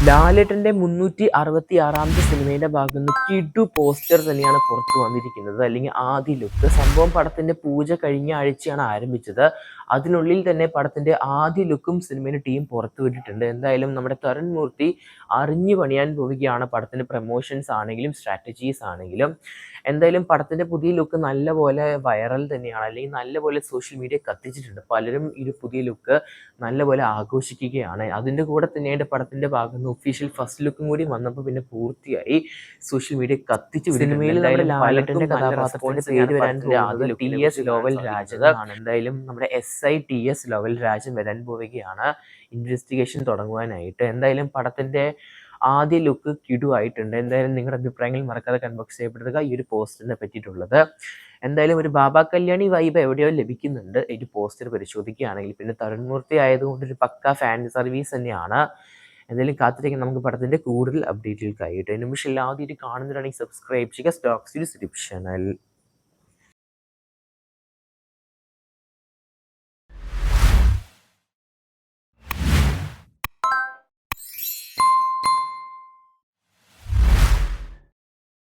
ലാലേട്ടന്റെ 366ാമത്തെ സിനിമയുടെ ഭാഗത്ത് നിന്ന് കിടു പോസ്റ്റർ തന്നെയാണ് പുറത്തു വന്നിരിക്കുന്നത്. അല്ലെങ്കിൽ ആദ്യ ലുക്ക്. സംഭവം പടത്തിന്റെ പൂജ കഴിഞ്ഞ ആഴ്ചയാണ് ആരംഭിച്ചത്. അതിനുള്ളിൽ തന്നെ പടത്തിന്റെ ആദ്യ ലുക്കും സിനിമയുടെ ടീം പുറത്തുവിട്ടിട്ടുണ്ട്. എന്തായാലും നമ്മുടെ തരുൺ മൂർത്തി അറിഞ്ഞു പണിയാൻ പോവുകയാണ് പടത്തിന്റെ പ്രൊമോഷൻസ് ആണെങ്കിലും സ്ട്രാറ്റജീസ് ആണെങ്കിലും. എന്തായാലും പടത്തിന്റെ പുതിയ ലുക്ക് നല്ലപോലെ വൈറൽ തന്നെയാണ്, അല്ലെങ്കിൽ നല്ലപോലെ സോഷ്യൽ മീഡിയ കത്തിച്ചിട്ടുണ്ട്. പലരും ഈ ഒരു പുതിയ ലുക്ക് നല്ലപോലെ ആഘോഷിക്കുകയാണ്. അതിൻ്റെ കൂടെ തന്നെയായിട്ട് പടത്തിന്റെ ഭാഗത്ത് നിന്ന് ഒഫീഷ്യൽ ഫസ്റ്റ് ലുക്കും കൂടി വന്നപ്പോൾ പിന്നെ പൂർത്തിയായി സോഷ്യൽ മീഡിയ കത്തിച്ചു സിനിമയിൽ നമ്മുടെ ലാലേട്ടന്റെ കഥാപാത്രത്തിന്റെ പേര് വരാൻ പോകുന്നത് TS ലോവൽ രാജൻ ആണ്. എന്തായാലും നമ്മുടെ SI TS ലോവൽ രാജൻ വരാൻ പോവുകയാണ് ഇൻവെസ്റ്റിഗേഷൻ തുടങ്ങുവാനായിട്ട്. എന്തായാലും പടത്തിന്റെ ആദ്യ ലുക്ക് കിടു ആയിട്ടുണ്ട്. എന്തായാലും നിങ്ങളുടെ അഭിപ്രായങ്ങൾ മറക്കാതെ കമന്റ് ബോക്സിൽ രേഖപ്പെടുത്തുക ഈ ഒരു പോസ്റ്ററിനെ പറ്റിയിട്ടുള്ളത്. എന്തായാലും ഒരു ബാബ കല്യാണി വൈബ് എവിടെയോ ലഭിക്കുന്നുണ്ട് ഈ ഒരു പോസ്റ്റർ പരിശോധിക്കുകയാണെങ്കിൽ. പിന്നെ തരുൺ മൂർത്തി ആയതുകൊണ്ട് ഒരു പക്ക ഫാൻ സർവീസ് തന്നെയാണ്. എന്തായാലും കാത്തിരിക്കാൻ നമുക്ക് പടത്തിന്റെ കൂടുതൽ അപ്ഡേറ്റുകൾക്കായിട്ട്. നിമിഷം എല്ലാവരും കാണുന്നവരാണെങ്കിൽ സബ്സ്ക്രൈബ് ചെയ്യുക സ്റ്റോക്സ് യൂസ് ചാനൽ.